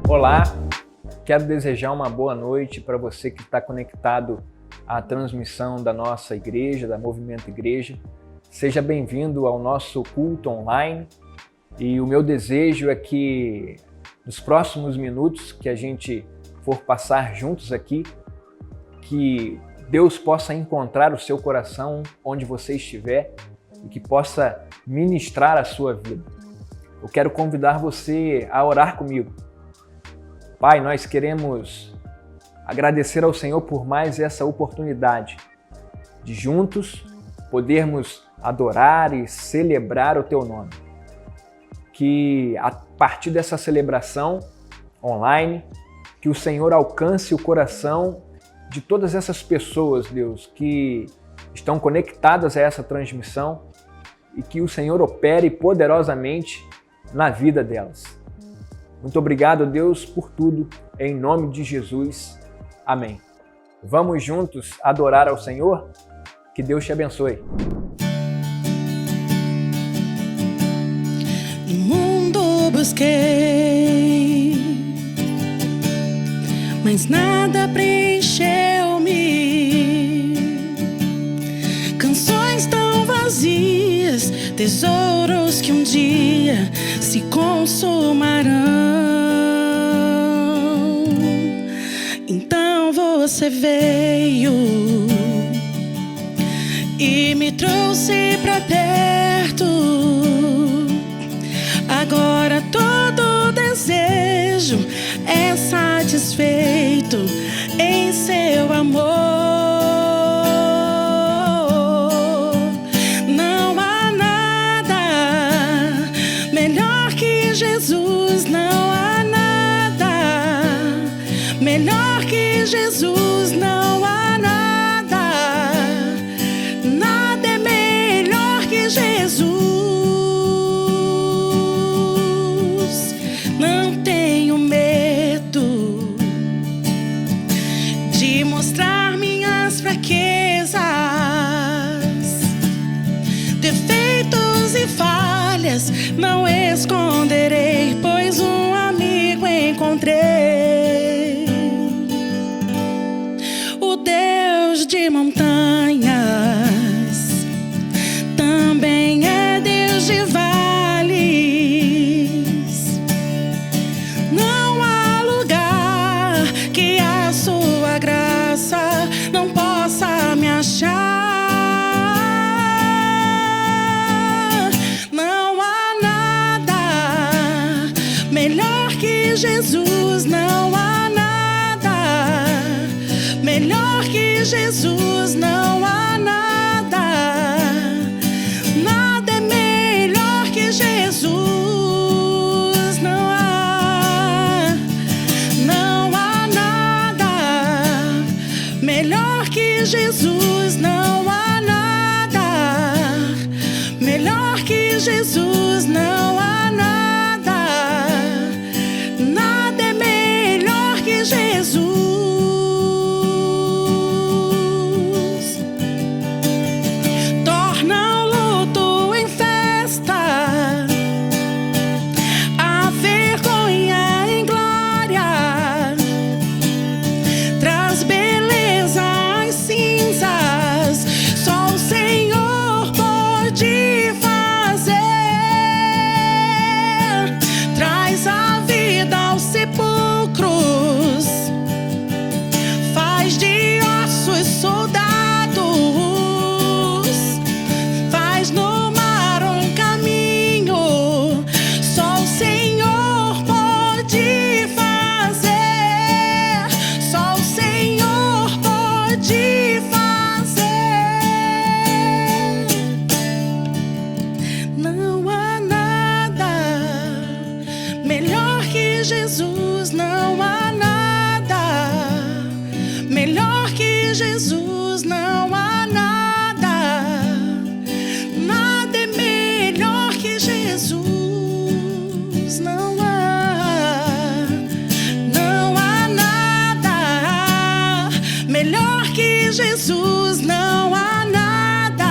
Olá, quero desejar uma boa noite para você que está conectado a transmissão da nossa igreja, da Movimento Igreja. Seja bem-vindo ao nosso culto online e o meu desejo é que nos próximos minutos que a gente for passar juntos aqui, que Deus possa encontrar o seu coração onde você estiver e que possa ministrar a sua vida. Eu quero convidar você a orar comigo. Pai, nós queremos agradecer ao Senhor por mais essa oportunidade de juntos podermos adorar e celebrar o Teu nome. Que a partir dessa celebração online, que o Senhor alcance o coração de todas essas pessoas, Deus, que estão conectadas a essa transmissão e que o Senhor opere poderosamente na vida delas. Muito obrigado, Deus, por tudo, em nome de Jesus. Amém. Vamos juntos adorar ao Senhor? Que Deus te abençoe. No mundo busquei, mas nada preencheu-me. Canções tão vazias, tesouros que um dia se consumarão. Então você veio e me trouxe pra perto. Agora todo desejo é satisfeito em seu amor. Não há nada melhor que Jesus, não há nada melhor que Jesus, não há nada, nada é melhor que Jesus. Não tenho medo de mostrar minhas fraquezas, defeitos e falhas não esconderei, pois um amigo encontrei. O Deus de montanhas também é Deus de vales. Não há lugar que a sua graça não possa me achar. Não há nada melhor que Jesus, não há nada melhor que Jesus, não há nada, nada é melhor que Jesus, não há nada melhor que Jesus, não há nada melhor que Jesus, não há nada, nada é melhor que Jesus. Torna o luto em festa, a vergonha em glória, traz beleza às cinzas, só o Senhor pode fazer. Traz a vida aos sepulcros, faz de ossos soldados, faz no mar um caminho, só o Senhor pode fazer, só o Senhor pode fazer. Não há nada melhor que Jesus, não há nada melhor que Jesus, não há nada, nada é melhor que Jesus, não há nada melhor que Jesus, não há nada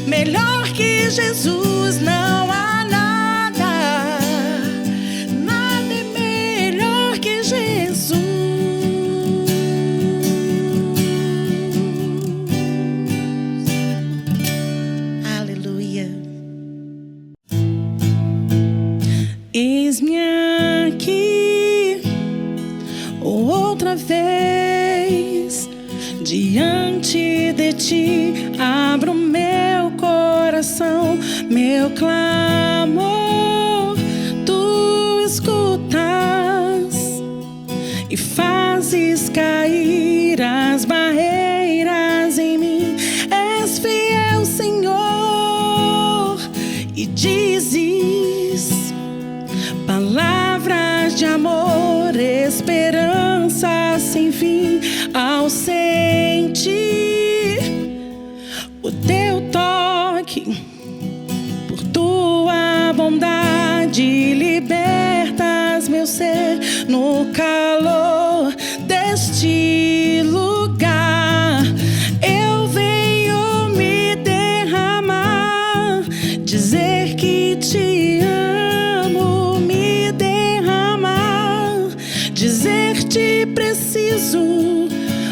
melhor que Jesus, não há nada, nada é melhor que Jesus. outra vez diante de ti, abro meu coração, meu clamor, tu escutas e fazes cair as barreiras em mim. És fiel, Senhor, e dizes palavras de amor, esperança sem fim. Ao sentir o teu toque, por tua bondade, libertas meu ser no calor deste lugar. Eu venho me derramar, dizer que te amo, me derramar, dizer te preciso,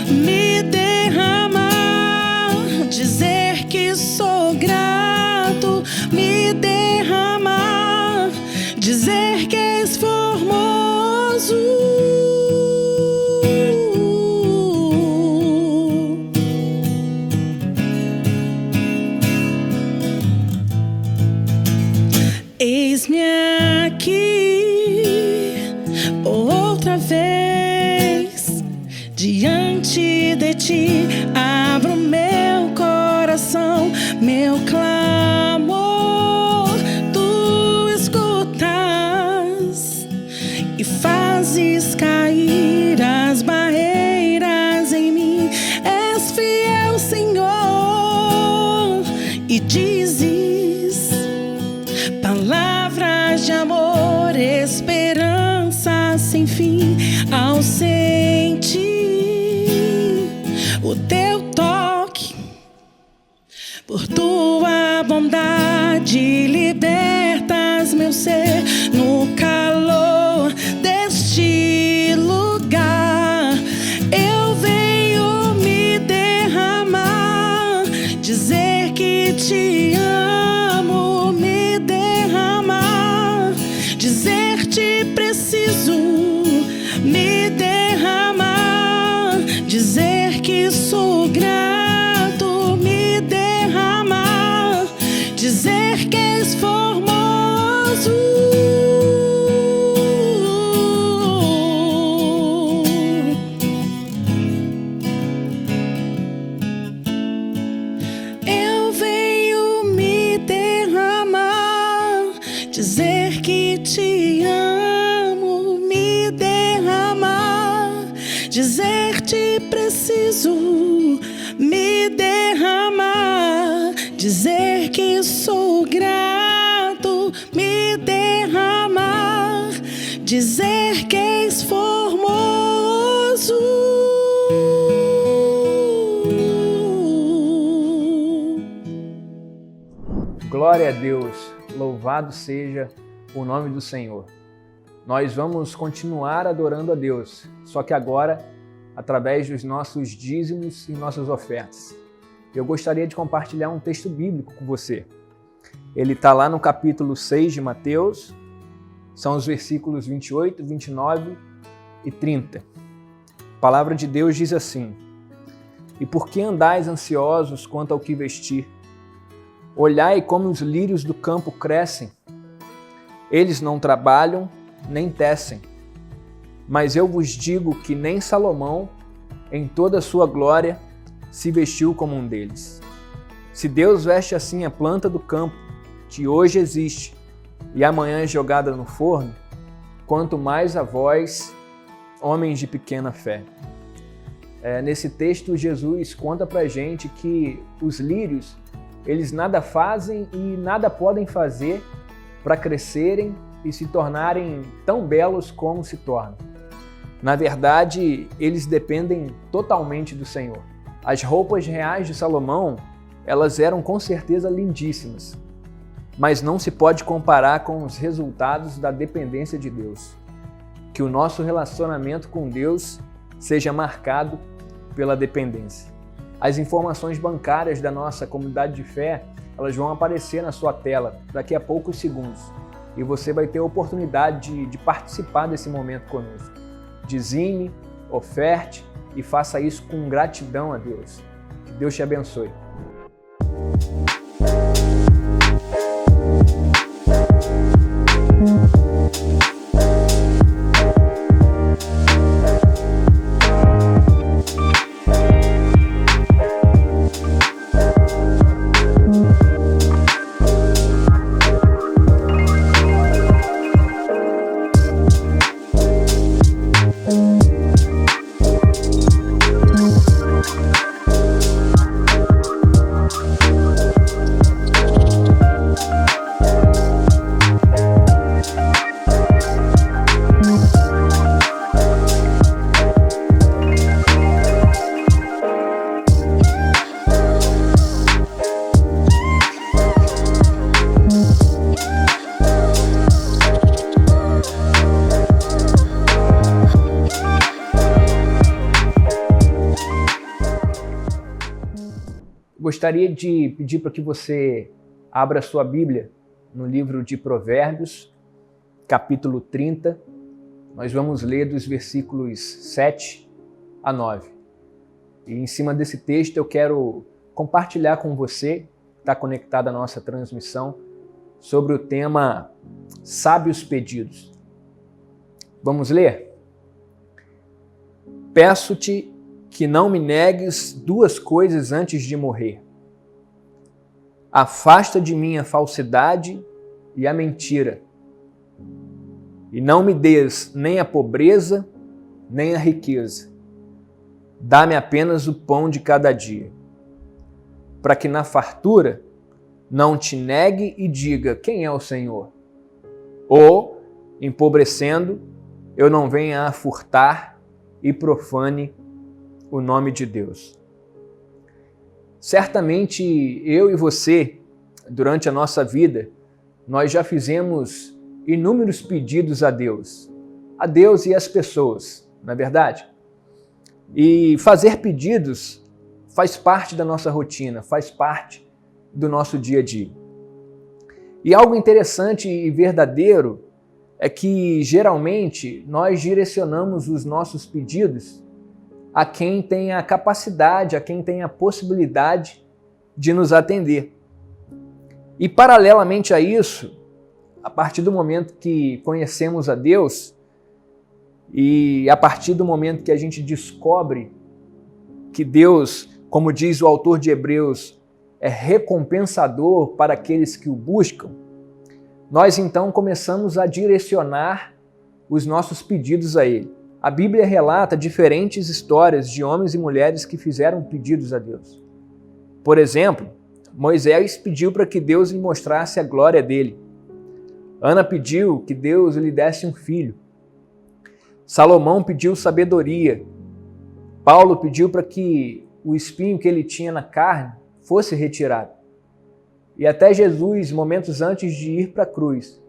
me derramar, dizer que sou grato, me derramar, dizer que és formoso. Eis-me aqui outra vez diante de ti, abro meu coração, meu clamor, tu escutas e fazes cair as barreiras em mim. És fiel, Senhor, e dizes palavras de amor, esperança sem fim. Ao sentir o teu toque, por tua bondade, libertas meu ser no calor deste lugar. Eu venho me derramar, dizer que te amo, me derramar, dizer te preciso, me derramar, dizer que sou grato, me derramar, dizer que és formoso. Eu venho me derramar, dizer que te amo, me derramar, dizer te preciso, me derramar, dizer que sou grato, me derramar, dizer que és formoso. Glória a Deus, louvado seja o nome do Senhor. Nós vamos continuar adorando a Deus, só que agora através dos nossos dízimos e nossas ofertas. Eu gostaria de compartilhar um texto bíblico com você. Ele está lá no capítulo 6 de Mateus, são os versículos 28, 29 e 30. A palavra de Deus diz assim: E por que andais ansiosos quanto ao que vestir? Olhai como os lírios do campo crescem. Eles não trabalham nem tecem. Mas eu vos digo que nem Salomão, em toda a sua glória, se vestiu como um deles. Se Deus veste assim a planta do campo, que hoje existe e amanhã é jogada no forno, quanto mais a vós, homens de pequena fé. Nesse texto, Jesus conta pra gente que os lírios, eles nada fazem e nada podem fazer para crescerem e se tornarem tão belos como se tornam. Na verdade, eles dependem totalmente do Senhor. As roupas reais de Salomão, elas eram com certeza lindíssimas, mas não se pode comparar com os resultados da dependência de Deus. Que o nosso relacionamento com Deus seja marcado pela dependência. As informações bancárias da nossa comunidade de fé, elas vão aparecer na sua tela daqui a poucos segundos e você vai ter a oportunidade de participar desse momento conosco. Dizime, oferte e faça isso com gratidão a Deus. Que Deus te abençoe. Gostaria de pedir para que você abra sua Bíblia no livro de Provérbios, capítulo 30. Nós vamos ler dos versículos 7 a 9. E em cima desse texto eu quero compartilhar com você, que está conectado à nossa transmissão, sobre o tema Sábios Pedidos. Vamos ler? Peço-te que não me negues duas coisas antes de morrer. Afasta de mim a falsidade e a mentira, e não me des nem a pobreza, nem a riqueza. Dá-me apenas o pão de cada dia, para que na fartura não te negue e diga: quem é o Senhor? Ou, empobrecendo, eu não venha a furtar e profane o nome de Deus. Certamente eu e você, durante a nossa vida, nós já fizemos inúmeros pedidos a Deus e às pessoas, não é verdade? E fazer pedidos faz parte da nossa rotina, faz parte do nosso dia a dia. E algo interessante e verdadeiro é que geralmente nós direcionamos os nossos pedidos a quem tem a capacidade, a quem tem a possibilidade de nos atender. E paralelamente a isso, a partir do momento que conhecemos a Deus e a partir do momento que a gente descobre que Deus, como diz o autor de Hebreus, é recompensador para aqueles que o buscam, nós então começamos a direcionar os nossos pedidos a Ele. A Bíblia relata diferentes histórias de homens e mulheres que fizeram pedidos a Deus. Por exemplo, Moisés pediu para que Deus lhe mostrasse a glória dele. Ana pediu que Deus lhe desse um filho. Salomão pediu sabedoria. Paulo pediu para que o espinho que ele tinha na carne fosse retirado. E até Jesus, momentos antes de ir para a cruz,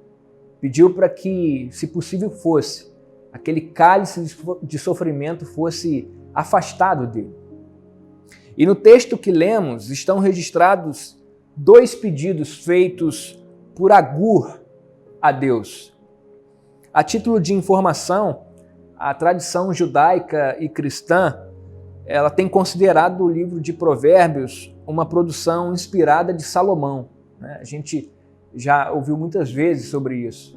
pediu para que, se possível fosse, aquele cálice de sofrimento fosse afastado dele. E no texto que lemos estão registrados dois pedidos feitos por Agur a Deus. A título de informação, a tradição judaica e cristã, ela tem considerado o livro de Provérbios uma produção inspirada de Salomão. A gente já ouviu muitas vezes sobre isso.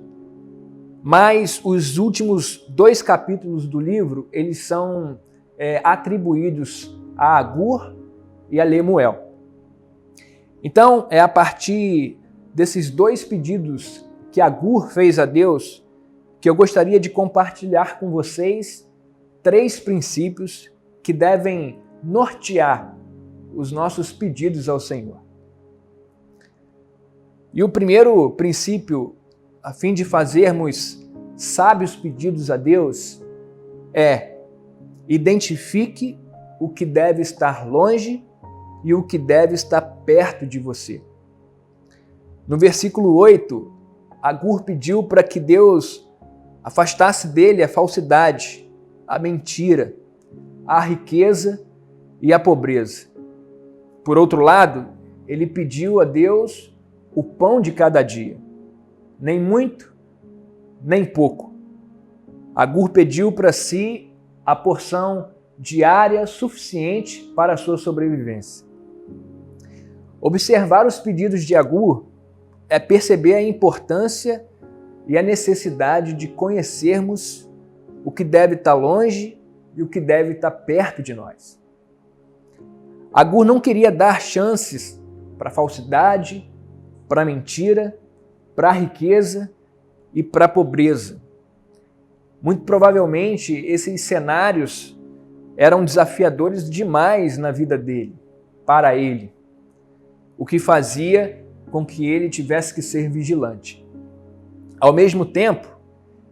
Mas os últimos 2 capítulos do livro, eles são atribuídos a Agur e a Lemuel. Então, é a partir desses 2 pedidos que Agur fez a Deus que eu gostaria de compartilhar com vocês 3 princípios que devem nortear os nossos pedidos ao Senhor. E o primeiro princípio, a fim de fazermos sábios pedidos a Deus, é: identifique o que deve estar longe e o que deve estar perto de você. No versículo 8, Agur pediu para que Deus afastasse dele a falsidade, a mentira, a riqueza e a pobreza. Por outro lado, ele pediu a Deus o pão de cada dia, nem muito, nem pouco. Agur pediu para si a porção diária suficiente para a sua sobrevivência. Observar os pedidos de Agur é perceber a importância e a necessidade de conhecermos o que deve estar longe e o que deve estar perto de nós. Agur não queria dar chances para a falsidade, para a mentira, para a riqueza e para a pobreza. Muito provavelmente esses cenários eram desafiadores demais na vida dele, para ele, o que fazia com que ele tivesse que ser vigilante. Ao mesmo tempo,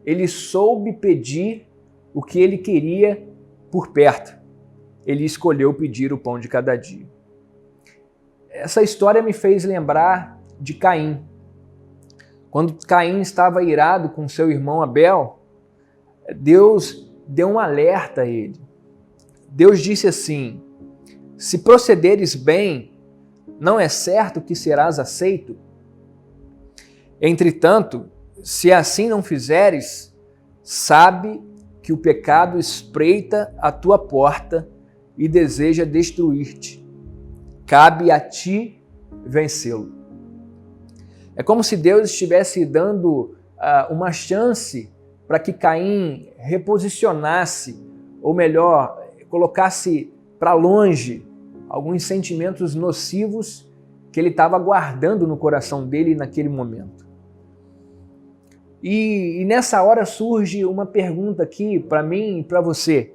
ele soube pedir o que ele queria por perto. Ele escolheu pedir o pão de cada dia. Essa história me fez lembrar de Caim. Quando Caim estava irado com seu irmão Abel, Deus deu um alerta a ele. Deus disse assim: se procederes bem, não é certo que serás aceito? Entretanto, se assim não fizeres, sabe que o pecado espreita a tua porta e deseja destruir-te. Cabe a ti vencê-lo. É como se Deus estivesse dando uma chance para que Caim reposicionasse, ou melhor, colocasse para longe alguns sentimentos nocivos que ele estava guardando no coração dele naquele momento. E nessa hora surge uma pergunta aqui para mim e para você.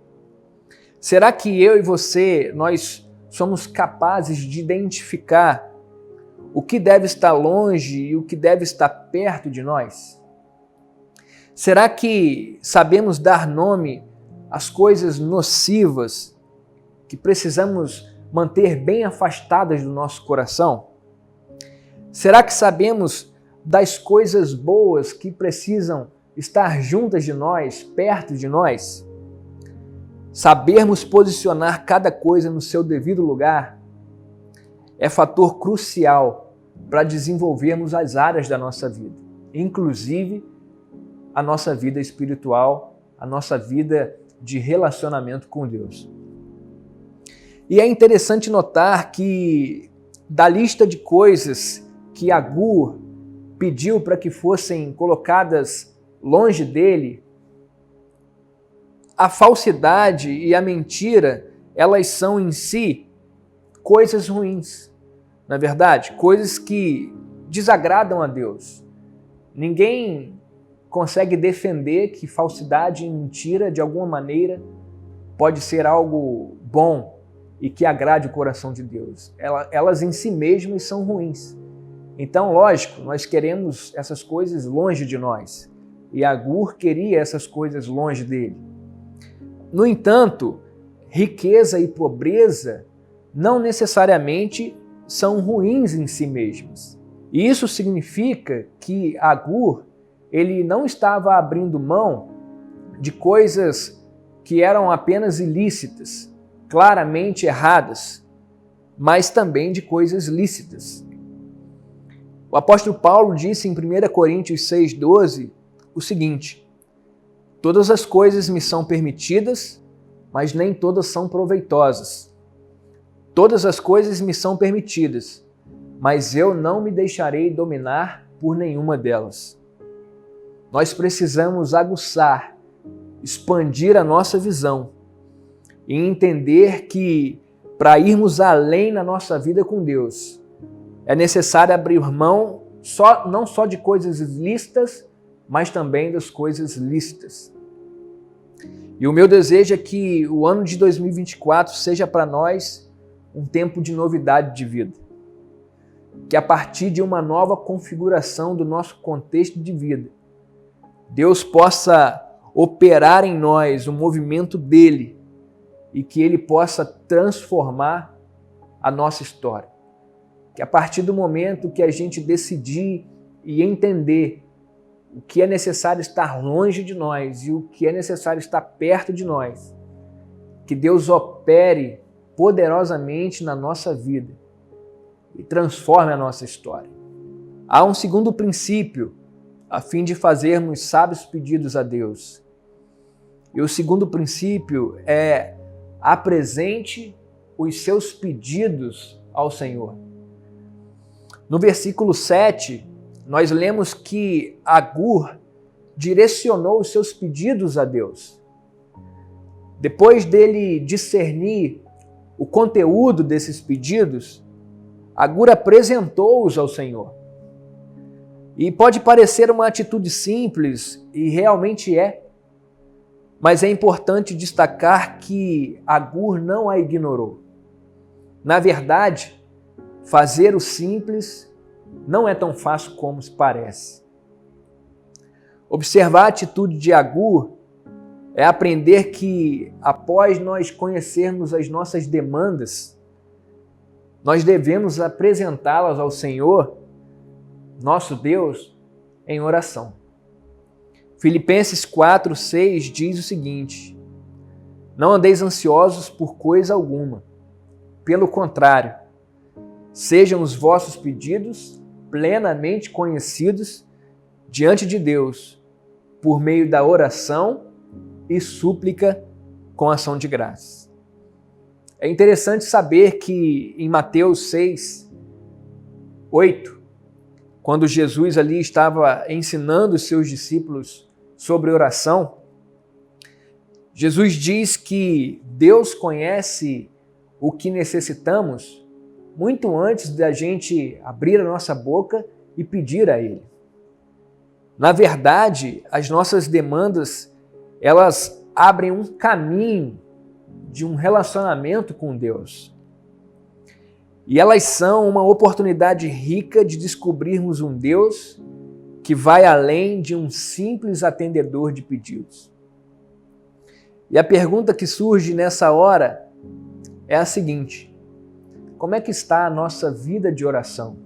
Será que eu e você, nós somos capazes de identificar o que deve estar longe e o que deve estar perto de nós? Será que sabemos dar nome às coisas nocivas que precisamos manter bem afastadas do nosso coração? Será que sabemos das coisas boas que precisam estar juntas de nós, perto de nós? Sabermos posicionar cada coisa no seu devido lugar é fator crucial para desenvolvermos as áreas da nossa vida, inclusive a nossa vida espiritual, a nossa vida de relacionamento com Deus. E é interessante notar que da lista de coisas que Agur pediu para que fossem colocadas longe dele, a falsidade e a mentira, elas são em si coisas ruins, na verdade, coisas que desagradam a Deus. Ninguém consegue defender que falsidade e mentira, de alguma maneira, pode ser algo bom e que agrade o coração de Deus. Elas em si mesmas são ruins. Então, lógico, nós queremos essas coisas longe de nós. E Agur queria essas coisas longe dele. No entanto, riqueza e pobreza não necessariamente são ruins em si mesmas. E isso significa que Agur, ele não estava abrindo mão de coisas que eram apenas ilícitas, claramente erradas, mas também de coisas lícitas. O apóstolo Paulo disse em 1 Coríntios 6,12 o seguinte: todas as coisas me são permitidas, mas nem todas são proveitosas. Todas as coisas me são permitidas, mas eu não me deixarei dominar por nenhuma delas. Nós precisamos aguçar, expandir a nossa visão e entender que para irmos além na nossa vida com Deus, é necessário abrir mão não só de coisas lícitas, mas também das coisas lícitas. E o meu desejo é que o ano de 2024 seja para nós um tempo de novidade de vida. Que a partir de uma nova configuração do nosso contexto de vida, Deus possa operar em nós o movimento dele e que ele possa transformar a nossa história. Que a partir do momento que a gente decidir e entender o que é necessário estar longe de nós e o que é necessário estar perto de nós, que Deus opere poderosamente na nossa vida e transforme a nossa história. Há um segundo princípio a fim de fazermos sábios pedidos a Deus. E o segundo princípio é: apresente os seus pedidos ao Senhor. No versículo 7, nós lemos que Agur direcionou os seus pedidos a Deus. Depois dele discernir o conteúdo desses pedidos, Agur apresentou-os ao Senhor. E pode parecer uma atitude simples, e realmente é, mas é importante destacar que Agur não a ignorou. Na verdade, fazer o simples não é tão fácil como parece. Observar a atitude de Agur é aprender que, após nós conhecermos as nossas demandas, nós devemos apresentá-las ao Senhor, nosso Deus, em oração. Filipenses 4:6 diz o seguinte: não andeis ansiosos por coisa alguma. Pelo contrário, sejam os vossos pedidos plenamente conhecidos diante de Deus, por meio da oração e súplica com ação de graça. É interessante saber que em Mateus 6:8, quando Jesus ali estava ensinando os seus discípulos sobre oração, Jesus diz que Deus conhece o que necessitamos muito antes da gente abrir a nossa boca e pedir a Ele. Na verdade, as nossas demandas, elas abrem um caminho de um relacionamento com Deus. E elas são uma oportunidade rica de descobrirmos um Deus que vai além de um simples atendedor de pedidos. E a pergunta que surge nessa hora é a seguinte: como é que está a nossa vida de oração?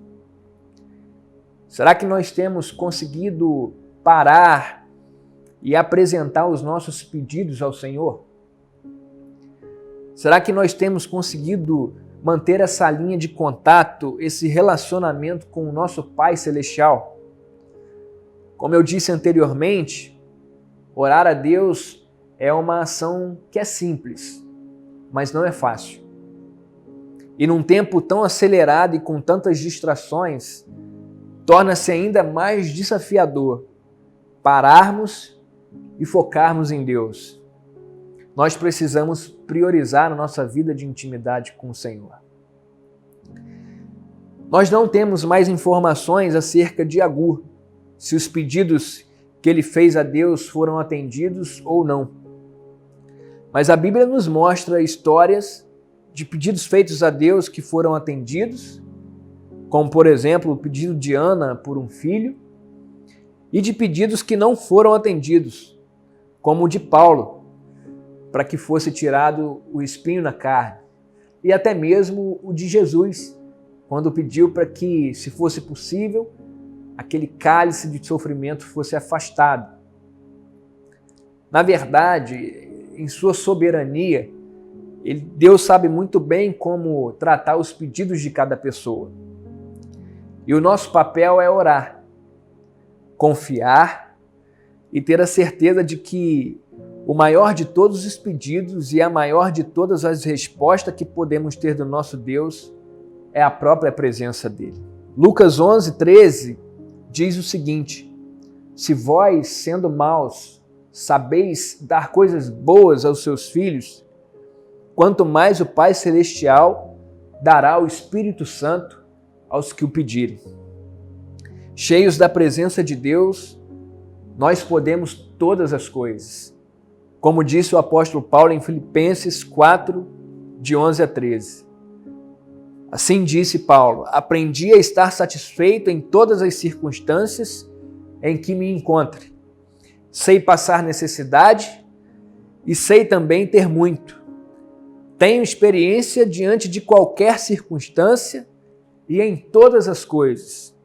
Será que nós temos conseguido parar e apresentar os nossos pedidos ao Senhor? Será que nós temos conseguido manter essa linha de contato, esse relacionamento com o nosso Pai Celestial? Como eu disse anteriormente, orar a Deus é uma ação que é simples, mas não é fácil. E num tempo tão acelerado e com tantas distrações, torna-se ainda mais desafiador pararmos e focarmos em Deus. Nós precisamos priorizar a nossa vida de intimidade com o Senhor. Nós não temos mais informações acerca de Agur, se os pedidos que ele fez a Deus foram atendidos ou não. Mas a Bíblia nos mostra histórias de pedidos feitos a Deus que foram atendidos, como, por exemplo, o pedido de Ana por um filho, e de pedidos que não foram atendidos, como o de Paulo, para que fosse tirado o espinho na carne, e até mesmo o de Jesus, quando pediu para que, se fosse possível, aquele cálice de sofrimento fosse afastado. Na verdade, em sua soberania, Deus sabe muito bem como tratar os pedidos de cada pessoa. E o nosso papel é orar, confiar e ter a certeza de que o maior de todos os pedidos e a maior de todas as respostas que podemos ter do nosso Deus é a própria presença dele. Lucas 11:13 diz o seguinte: se vós, sendo maus, sabeis dar coisas boas aos seus filhos, quanto mais o Pai Celestial dará o Espírito Santo aos que o pedirem. Cheios da presença de Deus, nós podemos todas as coisas. Como disse o apóstolo Paulo em Filipenses 4, de 11 a 13. Assim disse Paulo: aprendi a estar satisfeito em todas as circunstâncias em que me encontre. Sei passar necessidade e sei também ter muito. Tenho experiência diante de qualquer circunstância e em todas as coisas,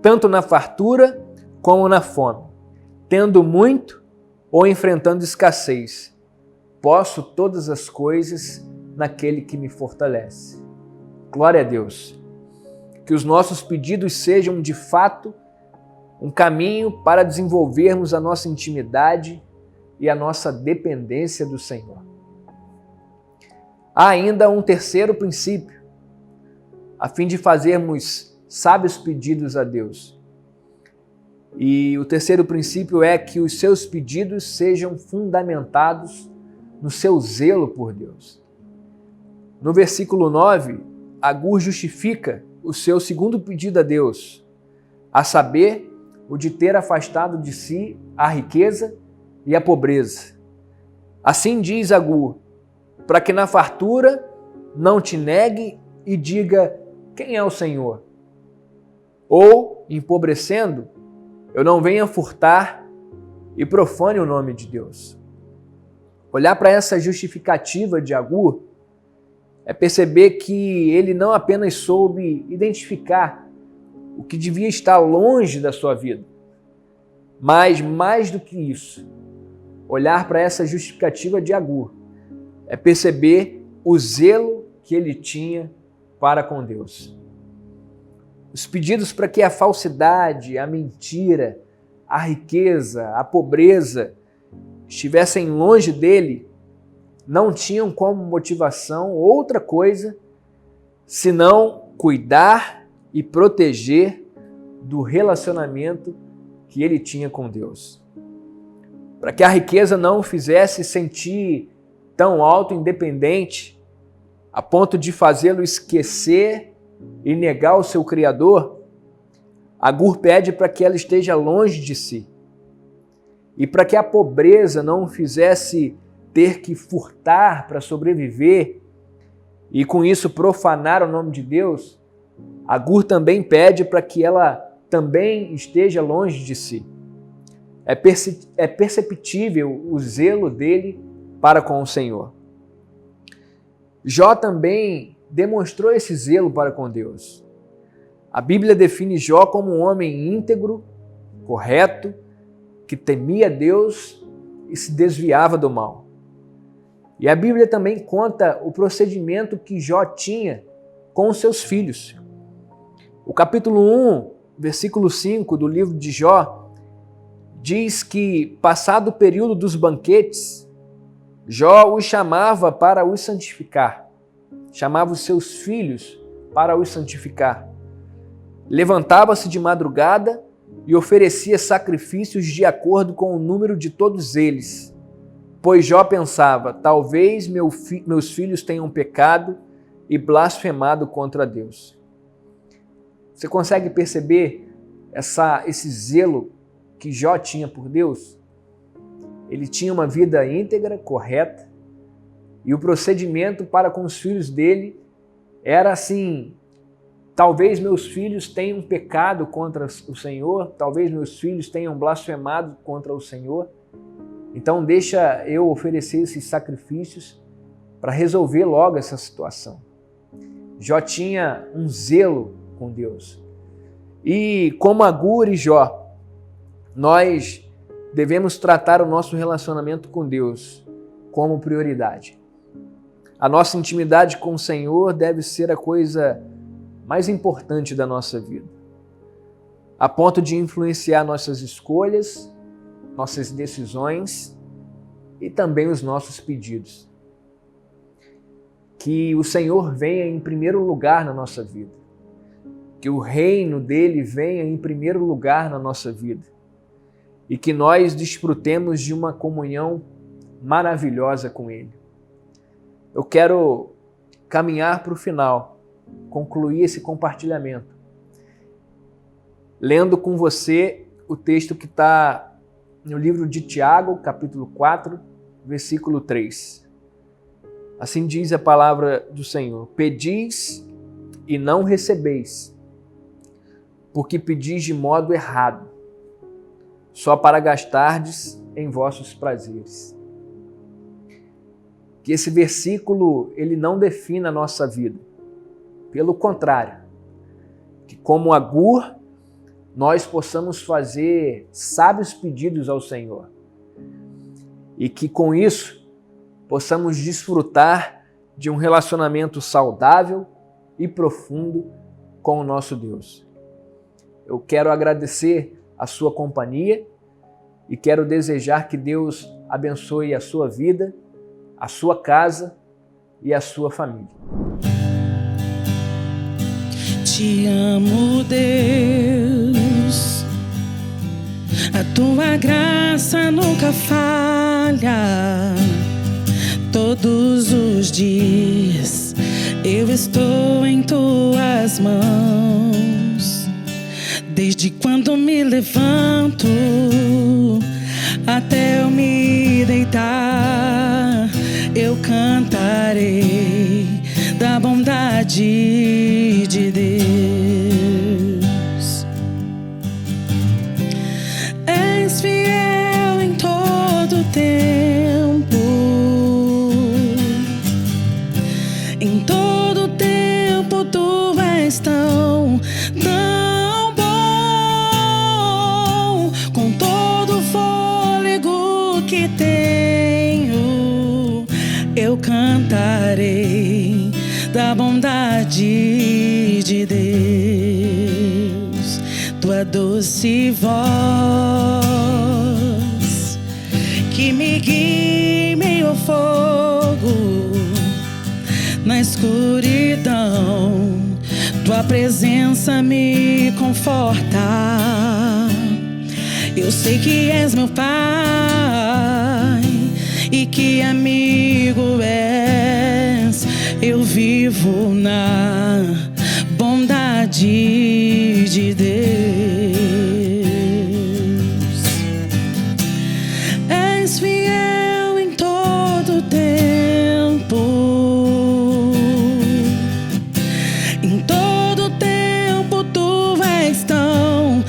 tanto na fartura como na fome, tendo muito ou enfrentando escassez. Posso todas as coisas naquele que me fortalece. Glória a Deus. Que os nossos pedidos sejam de fato um caminho para desenvolvermos a nossa intimidade e a nossa dependência do Senhor. Há ainda um terceiro princípio, a fim de fazermos sábios pedidos a Deus. E o terceiro princípio é que os seus pedidos sejam fundamentados no seu zelo por Deus. No versículo 9, Agur justifica o seu segundo pedido a Deus, a saber, o de ter afastado de si a riqueza e a pobreza. Assim diz Agur, para que na fartura não te negue e diga quem é o Senhor. Ou, empobrecendo, eu não venha furtar e profane o nome de Deus. Olhar para essa justificativa de Agur é perceber que ele não apenas soube identificar o que devia estar longe da sua vida, mas mais do que isso, olhar para essa justificativa de Agur é perceber o zelo que ele tinha para com Deus. Os pedidos para que a falsidade, a mentira, a riqueza, a pobreza estivessem longe dele, não tinham como motivação outra coisa senão cuidar e proteger do relacionamento que ele tinha com Deus. Para que a riqueza não o fizesse sentir tão auto-independente a ponto de fazê-lo esquecer e negar o seu Criador, Agur pede para que ela esteja longe de si. E para que a pobreza não o fizesse ter que furtar para sobreviver e com isso profanar o nome de Deus, Agur também pede para que ela também esteja longe de si. É perceptível o zelo dele para com o Senhor. Jó também demonstrou esse zelo para com Deus. A Bíblia define Jó como um homem íntegro, correto, que temia Deus e se desviava do mal. E a Bíblia também conta o procedimento que Jó tinha com os seus filhos. O capítulo 1, versículo 5 do livro de Jó, diz que, passado o período dos banquetes, Jó os chamava para os santificar. Chamava os seus filhos para os santificar. Levantava-se de madrugada e oferecia sacrifícios de acordo com o número de todos eles. Pois Jó pensava, talvez meus filhos tenham pecado e blasfemado contra Deus. Você consegue perceber esse zelo que Jó tinha por Deus? Ele tinha uma vida íntegra, correta, e o procedimento para com os filhos dele era assim, talvez meus filhos tenham pecado contra o Senhor, talvez meus filhos tenham blasfemado contra o Senhor, então deixa eu oferecer esses sacrifícios para resolver logo essa situação. Jó tinha um zelo com Deus. E como Agur e Jó, nós devemos tratar o nosso relacionamento com Deus como prioridade. A nossa intimidade com o Senhor deve ser a coisa mais importante da nossa vida, a ponto de influenciar nossas escolhas, nossas decisões e também os nossos pedidos. Que o Senhor venha em primeiro lugar na nossa vida, que o reino dele venha em primeiro lugar na nossa vida e que nós desfrutemos de uma comunhão maravilhosa com ele. Eu quero caminhar para o final, concluir esse compartilhamento, lendo com você o texto que está no livro de Tiago, capítulo 4, versículo 3. Assim diz a palavra do Senhor: pedis e não recebeis, porque pedis de modo errado, só para gastardes em vossos prazeres. Que esse versículo ele não defina a nossa vida. Pelo contrário, que como Agur, nós possamos fazer sábios pedidos ao Senhor. E que com isso possamos desfrutar de um relacionamento saudável e profundo com o nosso Deus. Eu quero agradecer a sua companhia e quero desejar que Deus abençoe a sua vida, a sua casa e a sua família. Te amo, Deus, a tua graça nunca falha. Todos os dias eu estou em tuas mãos. Desde quando me levanto até eu me deitar, eu cantarei da bondade de Deus. És fiel em todo tempo, em todo tempo tu és tão bom. Com todo o fôlego que tenho, eu cantarei da bondade de Deus. Tua doce voz que me guia em meio ao fogo, na escuridão, tua presença me conforta. Eu sei que és meu Pai e que amigo és. Eu vivo na bondade de Deus. És fiel em todo tempo, em todo tempo tu és tão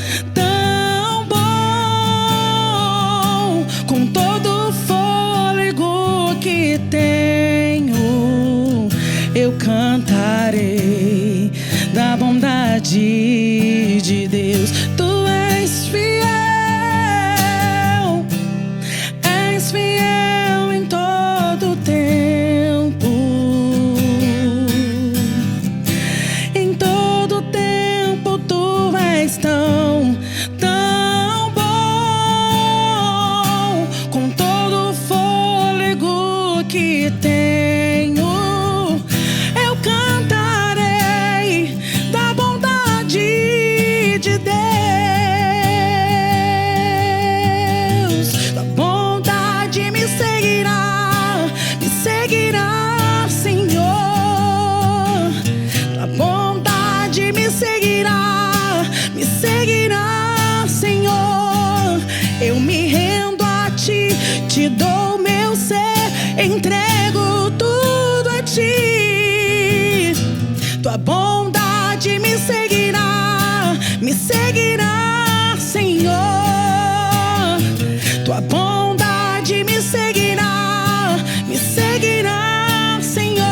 bom. Com todo o fôlego que tenho, eu cantarei da bondade de Deus. Tu és fiel em todo tempo, em todo tempo tu és tão bom. Com todo o fôlego que tenho, eu cantarei da bondade de Deus. Da bondade me seguirá, Senhor. Da bondade me seguirá, Senhor. Eu me rendo a ti, te dou meu ser, entrego tudo a ti. Tua bondade me seguirá, Senhor. Tua bondade me seguirá, Senhor.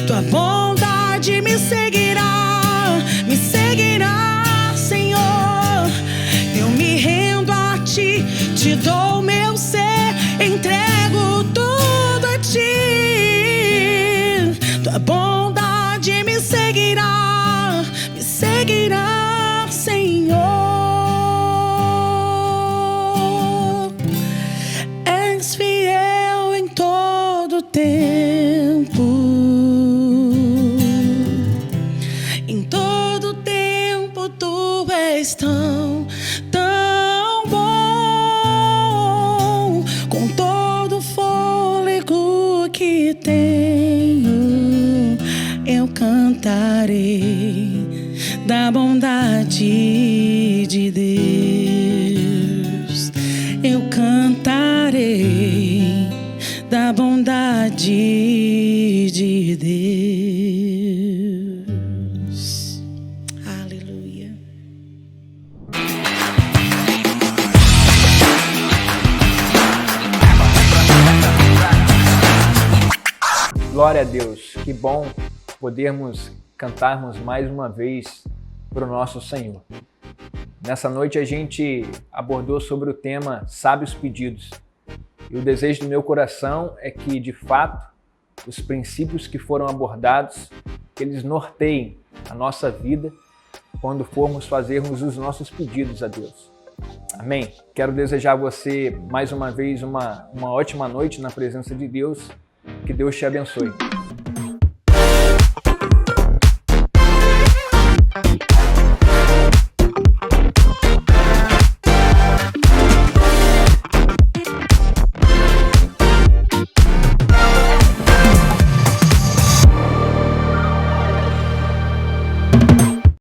Tua bondade me seguirá, Senhor. Eu me rendo a ti, te dou meu ser, entrego tudo a ti. Tua bondade me seguirá, Senhor. És fiel em todo tempo, em todo tempo tu és tão bom. Com todo o fôlego que tenho, eu cantarei da bondade de Deus. Eu cantarei da bondade de Deus. Aleluia. Glória a Deus, que bom podermos cantarmos mais uma vez para o nosso Senhor. Nessa noite a gente abordou sobre o tema Sábios Pedidos. E o desejo do meu coração é que, de fato, os princípios que foram abordados, que eles norteiem a nossa vida quando formos fazermos os nossos pedidos a Deus. Amém? Quero desejar a você, mais uma vez, uma ótima noite na presença de Deus. Que Deus te abençoe.